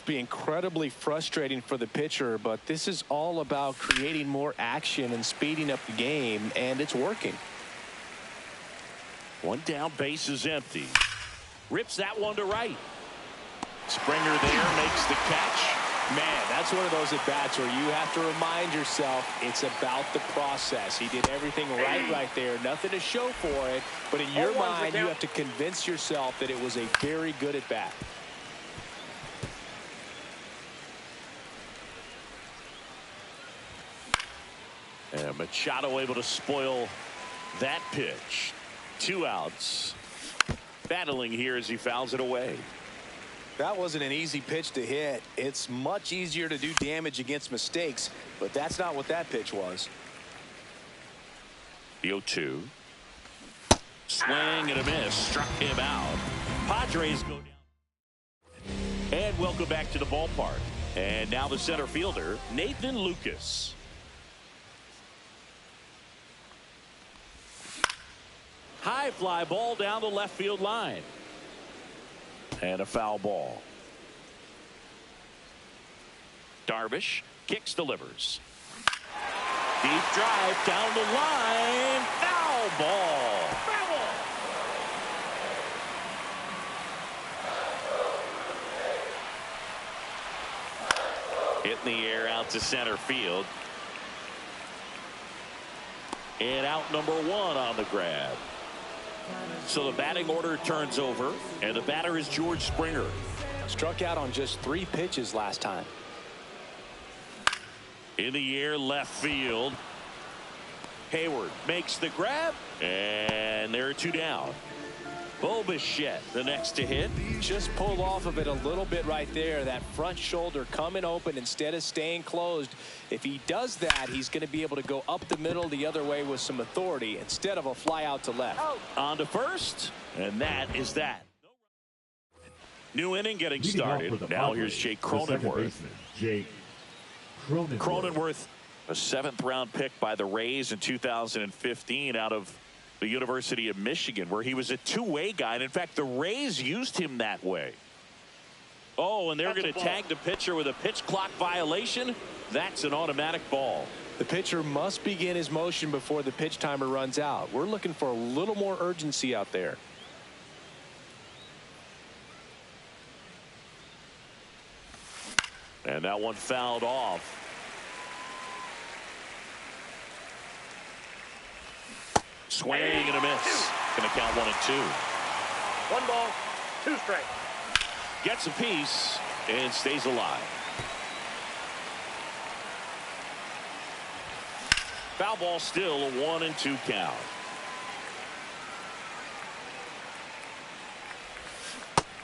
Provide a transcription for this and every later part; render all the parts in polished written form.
be incredibly frustrating for the pitcher, but this is all about creating more action and speeding up the game, and it's working. One down, base is empty. Rips that one to right. Springer there makes the catch. Man, that's one of those at-bats where you have to remind yourself it's about the process. He did everything right there. Nothing to show for it, but in your mind, you have to convince yourself that it was a very good at-bat. And Machado able to spoil that pitch. 2 outs. Battling here as he fouls it away. That wasn't an easy pitch to hit. It's much easier to do damage against mistakes, but that's not what that pitch was. The 0-2. Swing and a miss. Struck him out. Padres go down. And welcome back to the ballpark. And now the center fielder, Nathan Lucas. High fly ball down the left field line. And a foul ball. Darvish kicks, delivers. Deep drive down the line. Foul ball. Foul ball. Hit in the air out to center field. And out number 1 on the grab. So the batting order turns over, and the batter is George Springer. Struck out on just 3 pitches last time. In the air, left field. Hayward makes the grab, and there are 2 down. Bo Bichette, the next to hit. Just pulled off of it a little bit right there. That front shoulder coming open instead of staying closed. If he does that, he's going to be able to go up the middle the other way with some authority instead of a fly out to left. On to first, and that is that. New inning getting started. Now here's Jake Cronenworth. Cronenworth, a 7th round pick by the Rays in 2015 out of the University of Michigan, where he was a two-way guy. And in fact, the Rays used him that way. Oh, and they're going to tag the pitcher with a pitch clock violation. That's an automatic ball. The pitcher must begin his motion before the pitch timer runs out. We're looking for a little more urgency out there. And that one fouled off. Swing and a miss. Going to count 1 and 2. 1 ball, 2 strikes. Gets a piece and stays alive. Foul ball, still a 1 and 2 count.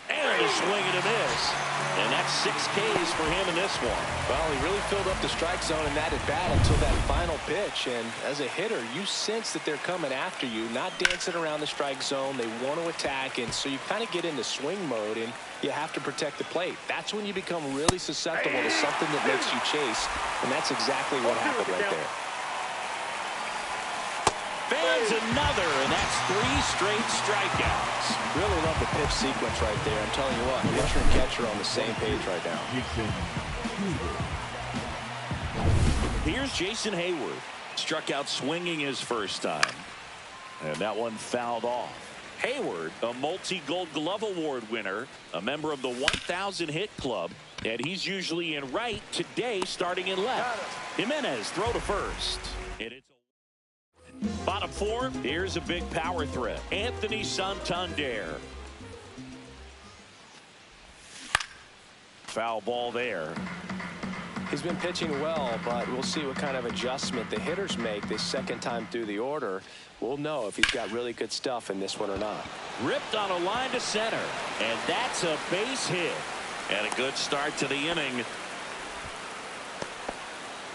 And a swing and a miss. And that's 6 Ks for him in this one. Well, he really filled up the strike zone in that at bat until that final pitch. And as a hitter, you sense that they're coming after you, not dancing around the strike zone. They want to attack, and so you kind of get into swing mode, and you have to protect the plate. That's when you become really susceptible to something that makes you chase, and that's exactly what happened right there. Fans another, and that's 3 straight strikeouts. Really love the pitch sequence right there. I'm telling you what, pitcher and catcher on the same page right now. Here's Jason Hayward. Struck out swinging his first time. And that one fouled off. Hayward, a multi-Gold Glove Award winner, a member of the 1,000 hit club, and he's usually in right, today starting in left. Jimenez throw to first. And it's bottom 4, here's a big power threat. Anthony Santander. Foul ball there. He's been pitching well, but we'll see what kind of adjustment the hitters make this second time through the order. We'll know if he's got really good stuff in this one or not. Ripped on a line to center, and that's a base hit. And a good start to the inning.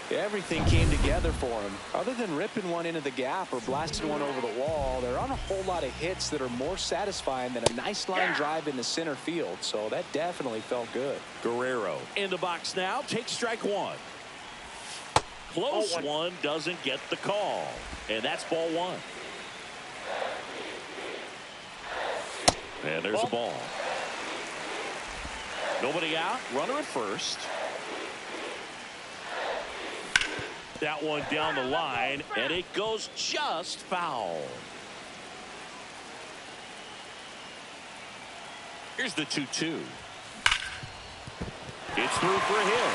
Everything came together for him. Other than ripping one into the gap or blasting one over the wall, there aren't a whole lot of hits that are more satisfying than a nice line drive into center field. So that definitely felt good. Guerrero in the box now. Takes strike 1. Close one, doesn't get the call. And that's ball 1. And there's a ball. Nobody out. Runner at first. That one down the line, and it goes just foul. Here's the 2-2. It's through for a hit.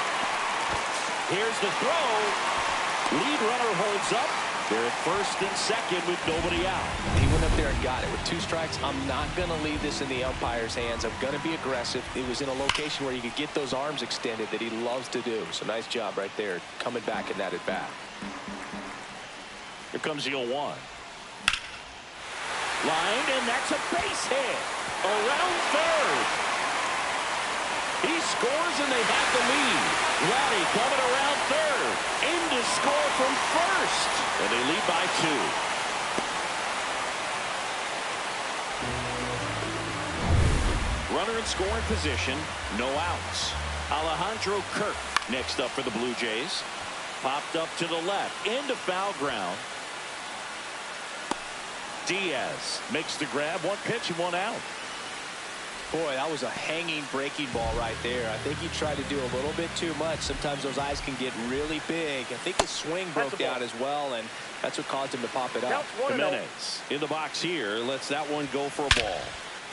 Here's the throw. Lead runner holds up. They're at first and second with nobody out. He went up there and got it. With 2 strikes, I'm not going to leave this in the umpire's hands. I'm going to be aggressive. It was in a location where you could get those arms extended that he loves to do. So nice job right there, coming back in that at bat. Here comes the 0-1. Line, and that's a base hit. Around third. He scores, and they have the lead. Laddie coming around third. In to score from first. And they lead by 2. Runner in scoring position. No outs. Alejandro Kirk next up for the Blue Jays. Popped up to the left. Into foul ground. Diaz makes the grab. 1 pitch and 1 out. Boy, that was a hanging breaking ball right there. I think he tried to do a little bit too much. Sometimes those eyes can get really big. I think his swing broke down as well, and that's what caused him to pop it up. Jimenez in the box here lets that one go for a ball.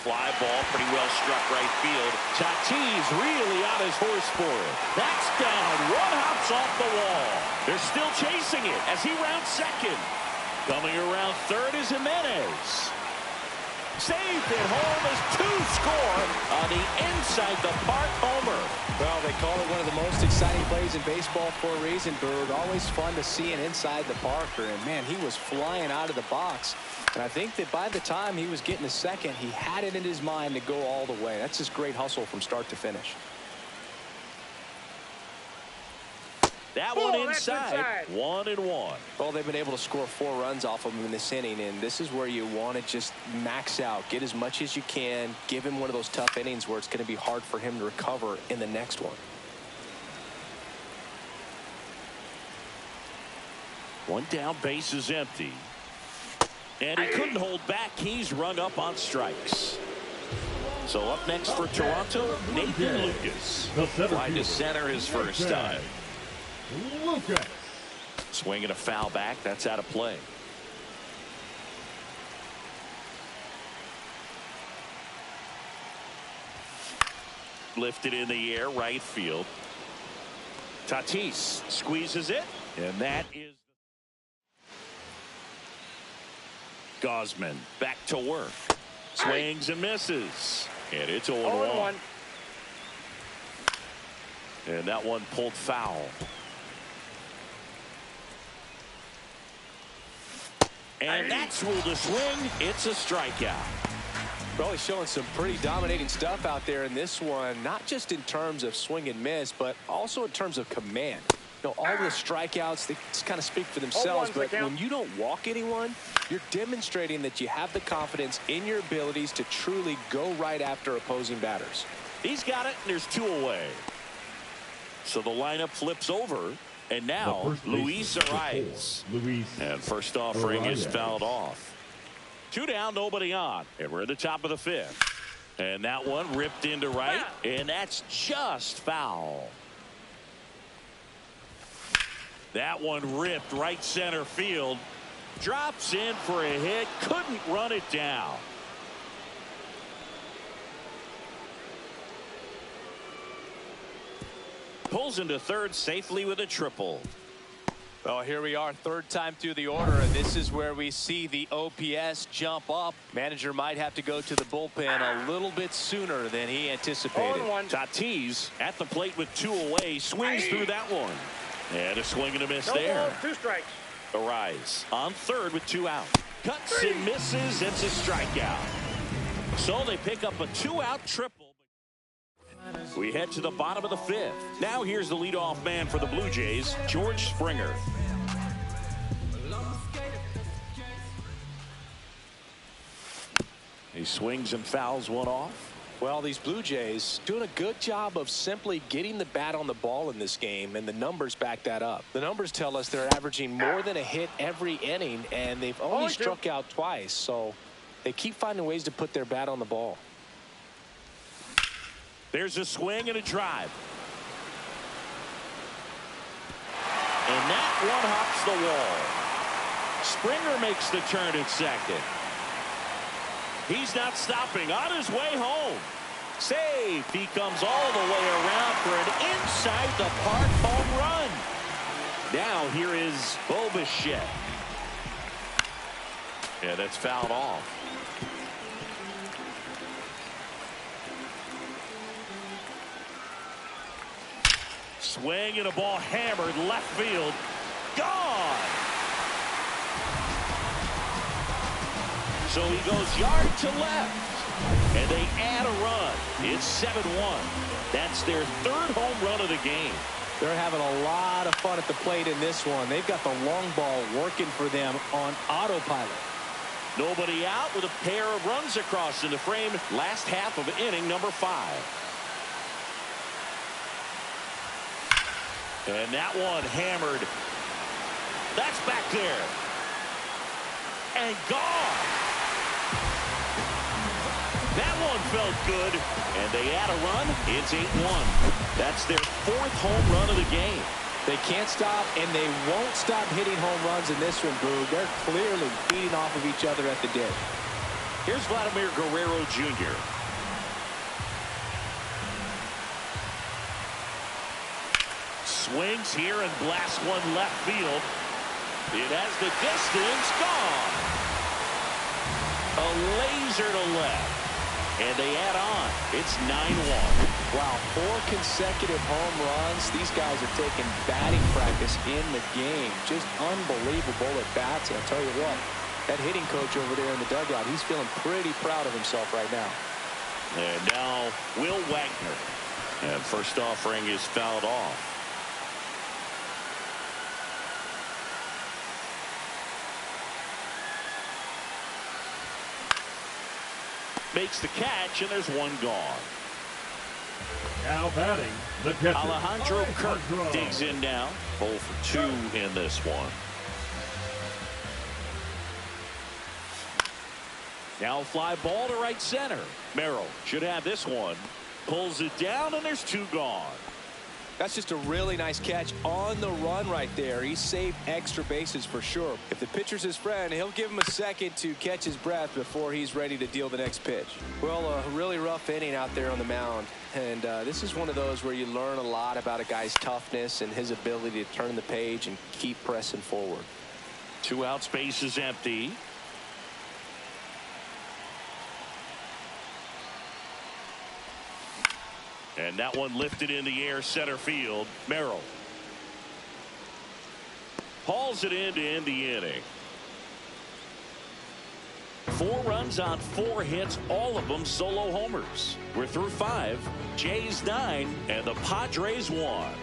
Fly ball, pretty well struck right field. Tatis really on his horse for it. That's down. 1 hops off the wall. They're still chasing it as he rounds second. Coming around third is Jimenez. Saved at home as 2 score on the inside the park homer. Well, they call it one of the most exciting plays in baseball for a reason, Berg. Always fun to see an inside the parker. And, man, he was flying out of the box. And I think that by the time he was getting a second, he had it in his mind to go all the way. That's just great hustle from start to finish. That one inside. 1-1. Well, they've been able to score 4 runs off of him in this inning, and this is where you want to just max out. Get as much as you can. Give him one of those tough innings where it's going to be hard for him to recover in the next one. 1 down, base is empty. And he couldn't hold back. He's rung up on strikes. So up next for Toronto, Nathan Lucas. Fly to center his first time. Lucas. Swinging a foul back. That's out of play. Lifted in the air, right field. Tatis squeezes it, and that is Gausman back to work. Swings and misses, and it's 0-1. And that one pulled foul. And that's ruled a swing. It's a strikeout. Probably showing some pretty dominating stuff out there in this one, not just in terms of swing and miss, but also in terms of command. You know, all the strikeouts, they just kind of speak for themselves, but when you don't walk anyone, you're demonstrating that you have the confidence in your abilities to truly go right after opposing batters. He's got it, and there's 2 away. So the lineup flips over, and now Luis Arias. And first offering is fouled off. 2 down, nobody on, and we're at the top of the 5th. And that one ripped into right, and that's just foul. That one ripped right center field. Drops in for a hit, couldn't run it down. Pulls into third safely with a triple. Well, here we are, 3rd time through the order, and this is where we see the OPS jump up. Manager might have to go to the bullpen a little bit sooner than he anticipated. Tatis at the plate with 2 away, swings through that one. And a swing and a miss there. 2 strikes. Arias on third with 2 out. Cuts and misses. It's a strikeout. So they pick up a 2-out triple. We head to the bottom of the 5th. Now here's the leadoff man for the Blue Jays, George Springer. He swings and fouls one off. Well, these Blue Jays doing a good job of simply getting the bat on the ball in this game, and the numbers back that up. The numbers tell us they're averaging more than a hit every inning, and they've only struck out twice, so they keep finding ways to put their bat on the ball. There's a swing and a drive. And that one hops the wall. Springer makes the turn at second. He's not stopping. On his way home. Save. He comes all the way around for an inside the park home run. Now here is Mlb. Yeah, that's fouled off. Swing and a ball hammered left field. Gone. So he goes yard to left. And they add a run. It's 7-1. That's their third home run of the game. They're having a lot of fun at the plate in this one. They've got the long ball working for them on autopilot. Nobody out with a pair of runs across in the frame. Last half of inning number 5. And that one hammered. That's back there. And gone. That one felt good. And they add a run. It's 8-1. That's their 4th home run of the game. They can't stop, and they won't stop hitting home runs in this one, Boog. They're clearly feeding off of each other at the dish. Here's Vladimir Guerrero Jr. Swings here and blasts one left field. It has the distance. Gone. A laser to left. And they add on. It's 9-1. Wow, 4 consecutive home runs. These guys are taking batting practice in the game. Just unbelievable at bats. And I'll tell you what, that hitting coach over there in the dugout, he's feeling pretty proud of himself right now. And now Will Wagner. And first offering is fouled off. Makes the catch, and there's one gone. Now batting, the catcher, Alejandro Kirk digs in now. 0 for 2 in this one. Now fly ball to right center. Merrill should have this one. Pulls it down, and there's 2 gone. That's just a really nice catch on the run right there. He saved extra bases for sure. If the pitcher's his friend, he'll give him a second to catch his breath before he's ready to deal the next pitch. Well, a really rough inning out there on the mound. And this is one of those where you learn a lot about a guy's toughness and his ability to turn the page and keep pressing forward. 2 outs, base is empty. And that one lifted in the air center field. Merrill hauls it in to end the inning. 4 runs on 4 hits, all of them solo homers. We're through 5. Jays 9 and the Padres 1.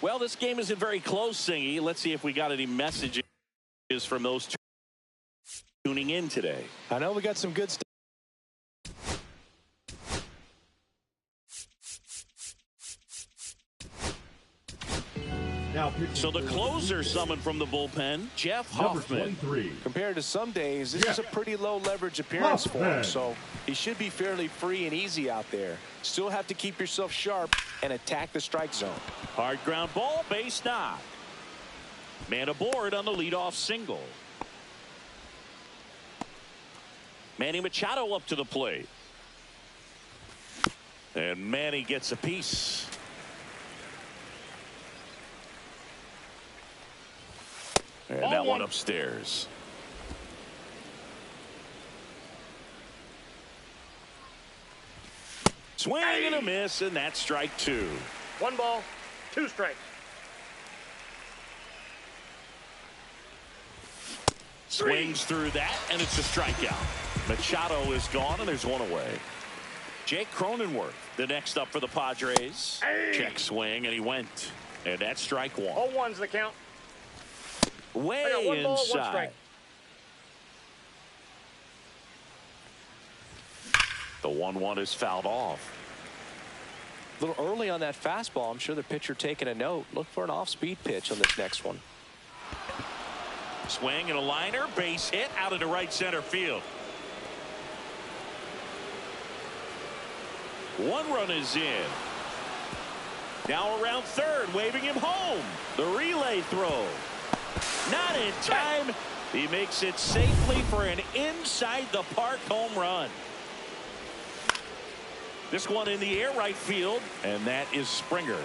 Well, this game isn't very close, Singy. Let's see if we got any messages from those 2 tuning in today. I know we got some good stuff. So the closer summoned from the bullpen, Jeff Hoffman. Compared to some days, this is a pretty low leverage appearance for him, so he should be fairly free and easy out there. Still have to keep yourself sharp and attack the strike zone. Hard ground ball, base knock. Man aboard on the leadoff single. Manny Machado up to the plate. And Manny gets a piece. And that one upstairs. Swing and a miss, and that's strike 2. 1 ball, 2 strikes. Swings through that, and it's a strikeout. Machado is gone, and there's 1 away. Jake Cronenworth, the next up for the Padres. Check swing, and he went. And that's strike 1. 0-1's the count. Way 1 ball, 1 inside. strike. The 1-1 is fouled off. A little early on that fastball. I'm sure the pitcher taking a note. Look for an off-speed pitch on this next one. Swing and a liner, base hit out into right center field. One run is in. Now around third, waving him home. The relay throw. Not in time. He makes it safely for an inside the park home run. This one in the air right field, and that is Springer.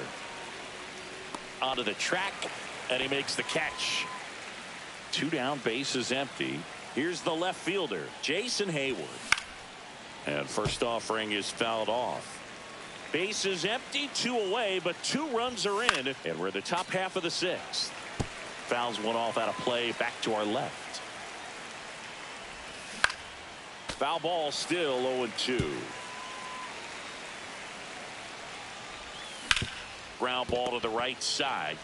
Onto the track, and he makes the catch. 2 down, base is empty. Here's the left fielder, Jason Hayward. And first offering is fouled off. Base is empty, 2 away, but 2 runs are in, and we're in the top half of the 6th. Fouls one off out of play, back to our left. Foul ball, still 0-2. Ground ball to the right side.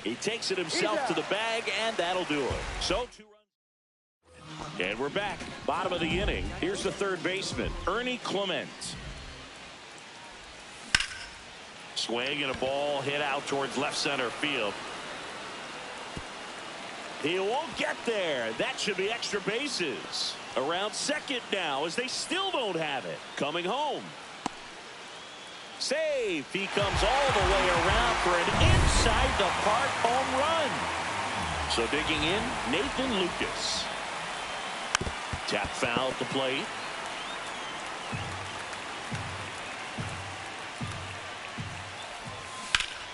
He takes it himself to the bag, and that'll do it. So 2 runs. And we're back. Bottom of the inning. Here's the third baseman, Ernie Clement. Swing and a ball hit out towards left center field. He won't get there. That should be extra bases. Around second now as they still don't have it. Coming home. Safe. He comes all the way around for an inside the park home run. So digging in, Nathan Lucas. Tap foul at the plate.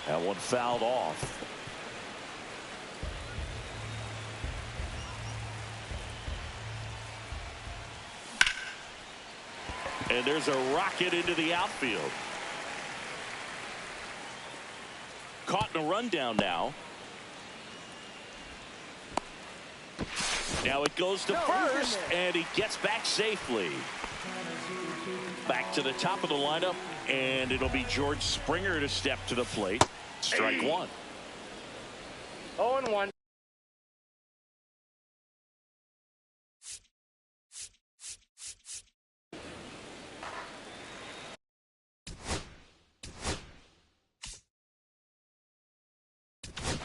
That one fouled off. And there's a rocket into the outfield. Caught in a rundown now. Now it goes to first, and he gets back safely. Back to the top of the lineup, and it'll be George Springer to step to the plate. Strike one. 0-1.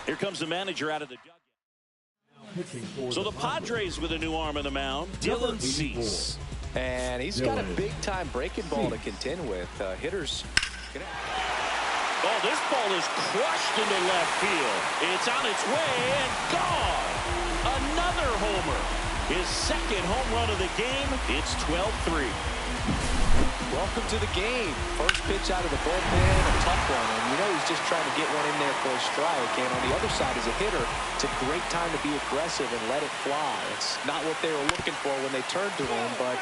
Here comes the manager out of the dugout. So the Padres with a new arm on the mound, Dylan Cease. And he's got a big-time breaking ball to contend with. Hitters. Oh, this ball is crushed into left field. It's on its way and gone. Another homer. His second home run of the game. It's 12-3. Welcome to the game. First pitch out of the bullpen, a tough one. And you know he's just trying to get one in there for a strike. And on the other side as a hitter, it's a great time to be aggressive and let it fly. It's not what they were looking for when they turned to him, but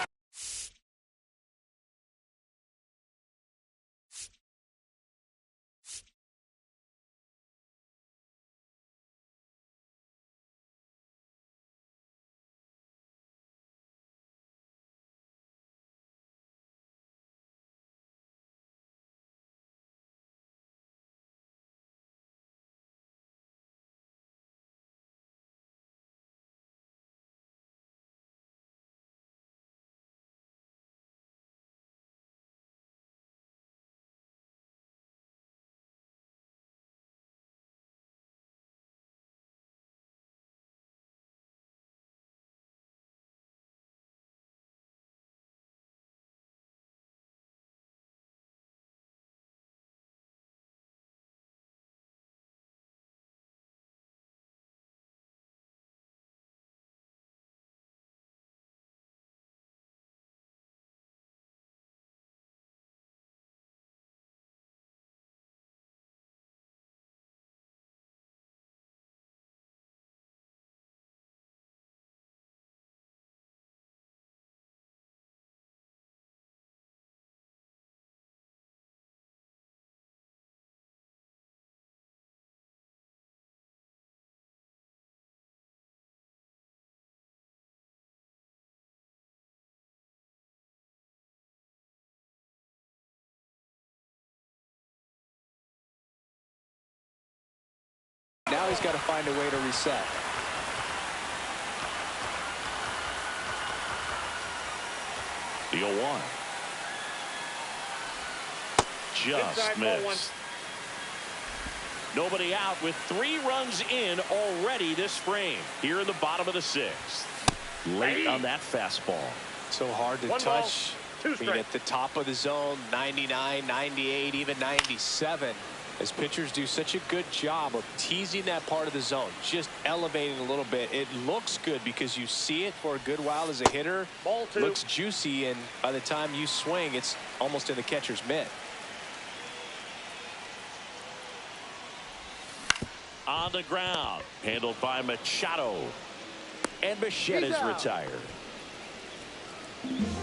now he's got to find a way to reset. The 0-1. Just missed. Nobody out with 3 runs in already this frame. Here in the bottom of the 6th. Late on that fastball. So hard to touch Two I mean, strikes. at the top of the zone, 99, 98, even 97. As pitchers do such a good job of teasing that part of the zone, just elevating a little bit. It looks good because you see it for a good while as a hitter. Ball two. Looks juicy, and by the time you swing, it's almost in the catcher's mitt. On the ground, handled by Machado. And Bichette is retired.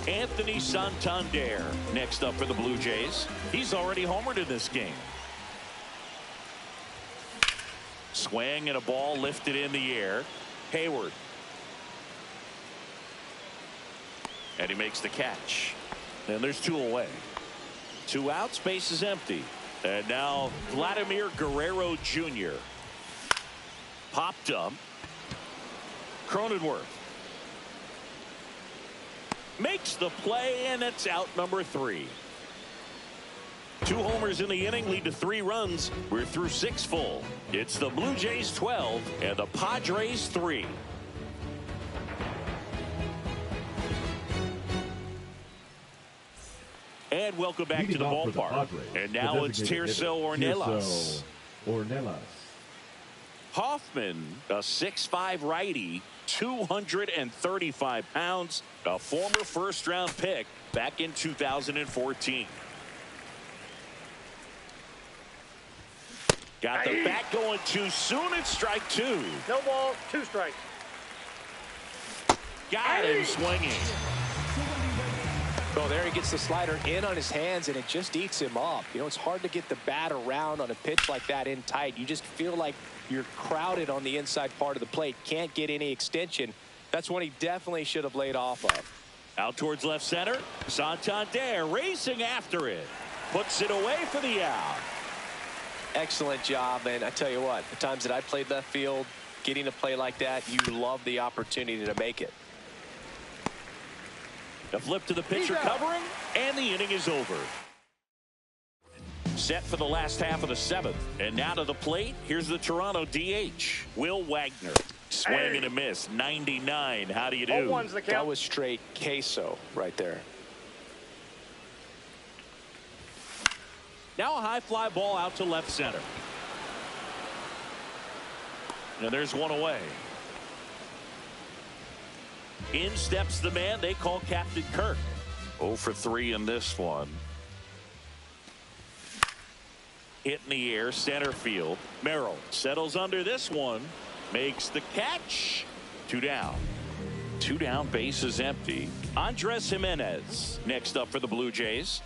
Anthony Santander next up for the Blue Jays. He's already homered in this game. Swing and a ball lifted in the air. Hayward. And he makes the catch. And there's two away. 2 outs, base is empty. And now Vladimir Guerrero Jr. Popped up. Cronenworth makes the play, and it's out number 3. 2 homers in the inning lead to 3 runs. We're through 6 full. It's the Blue Jays 12 and the Padres 3. And welcome back to the ballpark. And now it's Tirso Ornelas. Hoffman, a 6'5" righty, 235 pounds, a former first-round pick back in 2014. Got the bat going too soon. It's strike 2. No ball, 2 strikes. Got him swinging. Oh, there he gets the slider in on his hands, and it just eats him up. You know, it's hard to get the bat around on a pitch like that in tight. You just feel like you're crowded on the inside part of the plate. Can't get any extension. That's one he definitely should have laid off of. Out towards left center. Santander racing after it. Puts it away for the out. Excellent job, and I tell you what, the times that I played left field, getting a play like that, you love the opportunity to make it. The flip to the pitcher covering, and the inning is over. Set for the last half of the 7th, and now to the plate, here's the Toronto DH, Will Wagner. Swing and a miss, 99. How do you do? 0-1's the count. That was straight queso right there. Now a high fly ball out to left center. And there's one away. In steps the man they call Captain Kirk. 0 for 3 in this one. Hit in the air, center field. Merrill settles under this one. Makes the catch. 2 down. 2 down, base is empty. Andres Jimenez next up for the Blue Jays.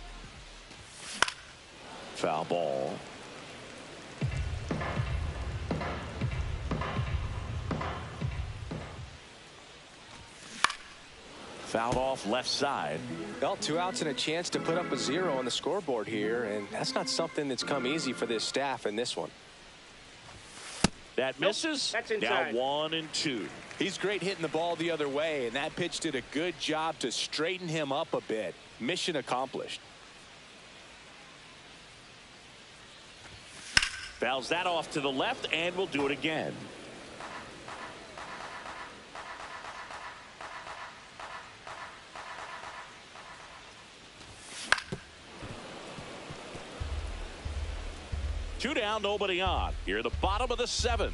Foul ball. Fouled off left side. Well, 2 outs and a chance to put up a 0 on the scoreboard here, and that's not something that's come easy for this staff in this one. That misses. That's now inside. 1 and 2. He's great hitting the ball the other way, and that pitch did a good job to straighten him up a bit. Mission accomplished. Fouls that off to the left, and will do it again. Two down, nobody on. Here at the bottom of the 7th.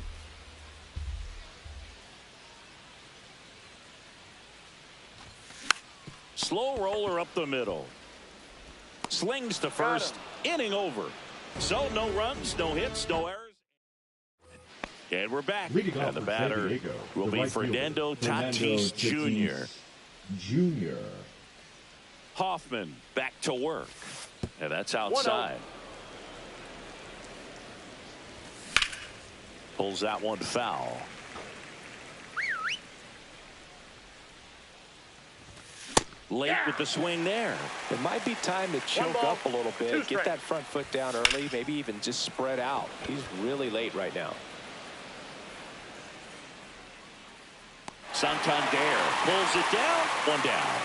Slow roller up the middle. Slings to first. Inning over. So no runs, no hits, no errors. And we're back. And the batter will be Fernando Tatis Jr. Hoffman back to work. And that's outside. Pulls that one foul. Late with the swing there. It might be time to choke up a little bit, get that front foot down early, maybe even just spread out. He's really late right now. Santander pulls it down. 1 down.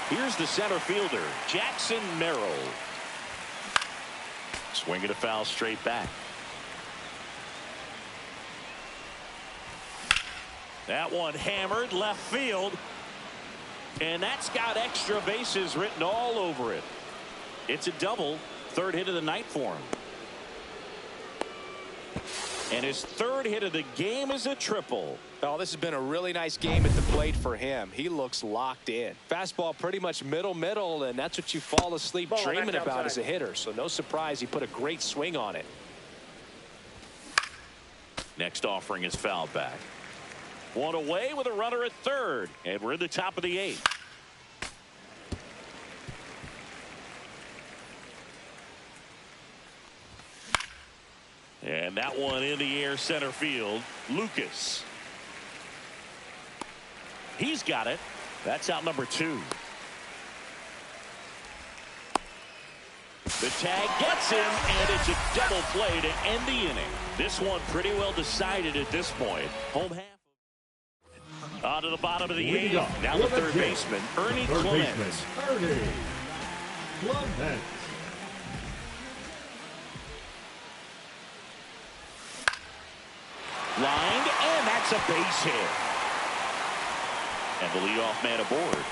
Here's the center fielder, Jackson Merrill. Swinging a foul straight back. That one hammered left field. And that's got extra bases written all over it. It's a double. Third hit of the night for him. And his third hit of the game is a triple. Oh, this has been a really nice game at the plate for him. He looks locked in. Fastball pretty much middle, and that's what you fall asleep dreaming about as a hitter. So no surprise he put a great swing on it. Next offering is fouled back. One away with a runner at third. And we're in the top of the eighth. And that one in the air center field. Lucas. He's got it. That's out number 2. The tag gets him, and it's a double play to end the inning. This one pretty well decided at this point. Home half. On to the bottom of the eighth. Now the third baseman, Ernie Clemens. Ernie Clemens. Lined, and that's a base hit. And the leadoff man aboard.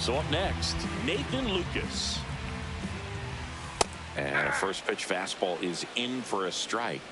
So up next, Nathan Lucas. And a first pitch fastball is in for a strike.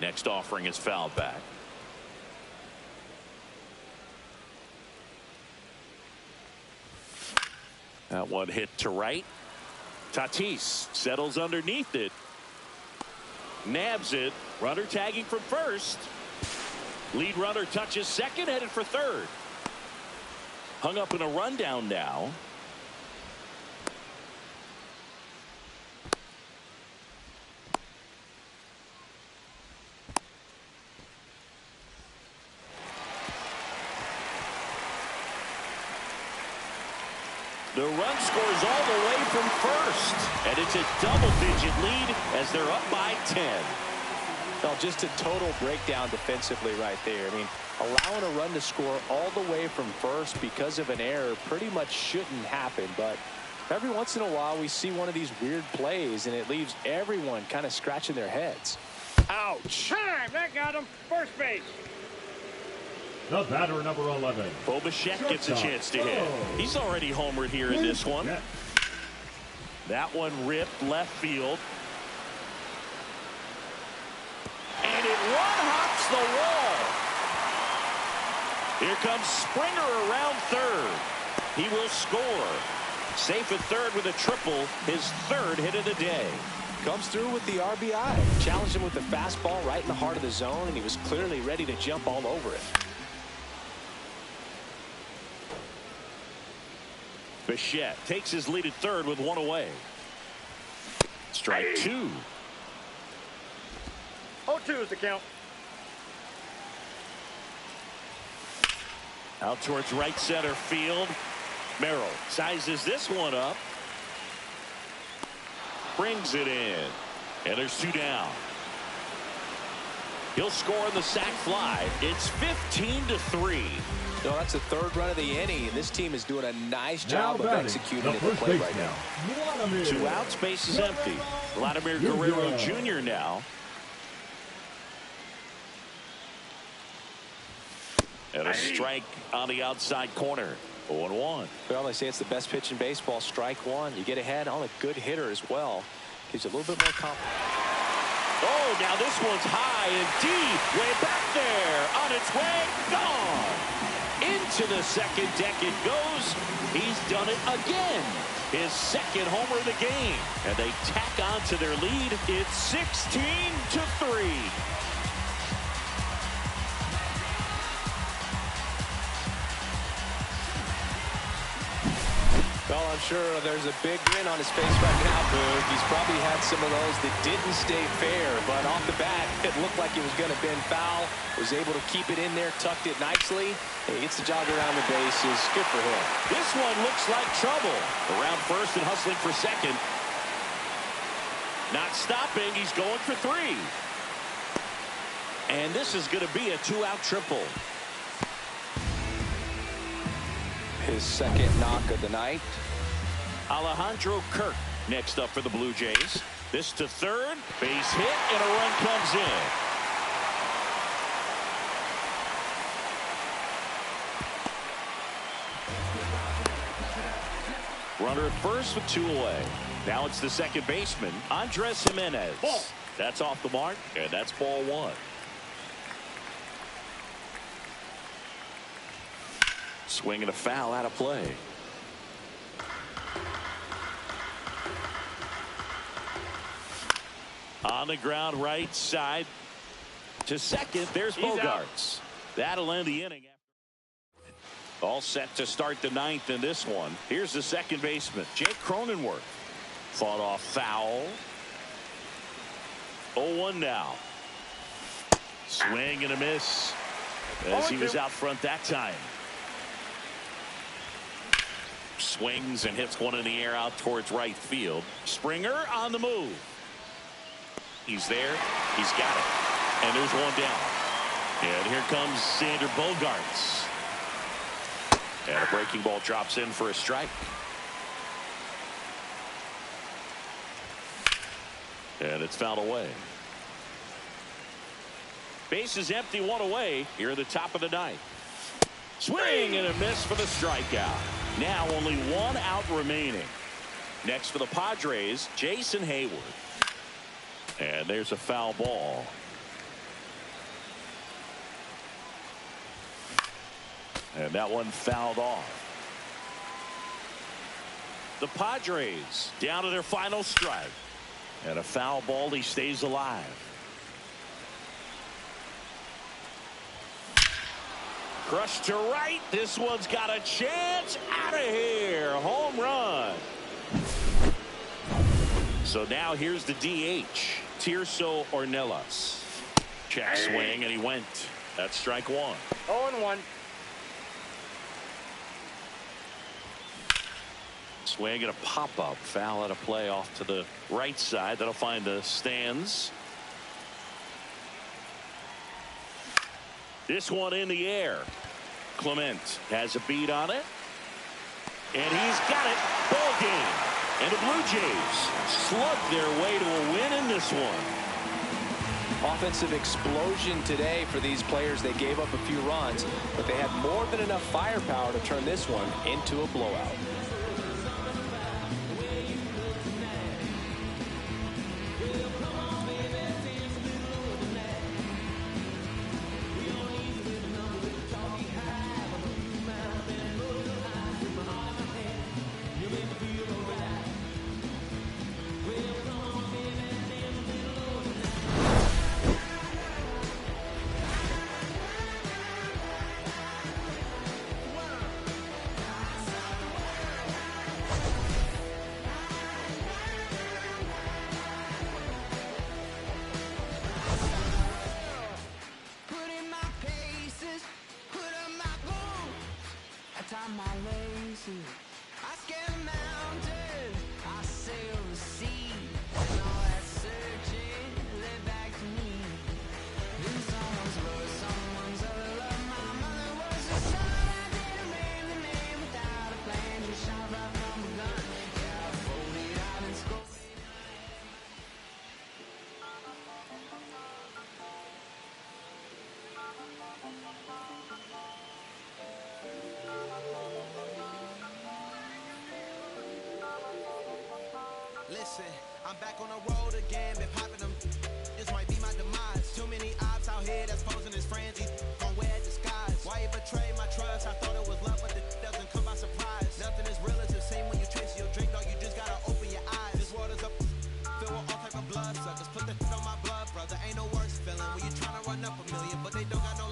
Next offering is fouled back. That one hit to right. Tatis settles underneath it. Nabs it. Runner tagging from first. Lead runner touches second, headed for third. Hung up in a rundown now. The run scores all the way from first. And it's a double-digit lead as they're up by 10. Well, just a total breakdown defensively right there. I mean, allowing a run to score all the way from first because of an error pretty much shouldn't happen. But every once in a while we see one of these weird plays, and it leaves everyone kind of scratching their heads. Ouch. Time. That got him. First base. The batter, number 11. Bo Bichette gets a chance to hit. He's already homered here in this one. That one ripped left field. And it one-hops the wall. Here comes Springer around third. He will score. Safe at third with a triple. His third hit of the day. Comes through with the RBI. Challenged him with the fastball right in the heart of the zone, and he was clearly ready to jump all over it. Bichette takes his lead at third with one away. Strike 2. 0-2 is the count. Out towards right center field. Merrill sizes this one up. Brings it in. And there's 2 down. He'll score on the sac fly. It's 15-3. No, that's the third run of the inning, and this team is doing a nice job of executing at the plate right now. 2 outs, base is empty. Vladimir Guerrero Jr. now. And a strike on the outside corner. 0-1. Well, they say it's the best pitch in baseball. Strike one. You get ahead on a good hitter as well. Gives you a little bit more confidence. Oh, now this one's high and deep. Way back there. On its way. Gone. Into the second deck it goes. He's done it again. His second homer of the game. And they tack on to their lead. It's 16-3. Well, I'm sure there's a big grin on his face right now, Boog. He's probably had some of those that didn't stay fair, but off the bat, it looked like it was going to bend foul. Was able to keep it in there, tucked it nicely. He gets the jog around the bases. Good for him. This one looks like trouble. Around first and hustling for second. Not stopping. He's going for 3. And this is going to be a 2-out triple. His second knock of the night. Alejandro Kirk next up for the Blue Jays. This to third. Base hit and a run comes in. Runner at first with 2 away. Now it's the second baseman, Andres Jimenez. That's off the mark, and that's ball 1. Swing and a foul out of play. On the ground, right side to second. There's Bogarts. That'll end the inning. All set to start the 9th in this one. Here's the second baseman, Jake Cronenworth. Fought off foul. 0-1 now. Swing and a miss as he was out front that time. Swings and hits one in the air out towards right field. Springer on the move. He's there. He's got it. And there's one down. And here comes Xander Bogaerts. And a breaking ball drops in for a strike. And it's fouled away. Base is empty, 1 away here at the top of the 9th. Swing and a miss for the strikeout. Now only 1 out remaining. Next for the Padres, Jason Hayward. And there's a foul ball. And that one fouled off. The Padres down to their final strike. And a foul ball, he stays alive. Crushed to right. This one's got a chance. Out of here. Home run. So now here's the DH. Tirso Ornelas. Check swing, and he went. That's strike 1. 0-1. Swing and a pop-up. Foul out of play off to the right side. That'll find the stands. This one in the air. Clement has a beat on it. And he's got it. Ball game. And the Blue Jays slugged their way to a win in this one. Offensive explosion today for these players. They gave up a few runs, but they had more than enough firepower to turn this one into a blowout. I'm back on the road again, been popping them. This might be my demise. Too many ops out here that's posing as friends. These gon' wear disguise. Why you betray my trust? I thought it was love, but it doesn't come by surprise. Nothing is real as it seems when you trace your drink, dog. You just gotta open your eyes. This world is up, filled with all type of blood suckers. Put the on my blood, brother. Ain't no worse feeling when you tryna run up a million, but they don't got no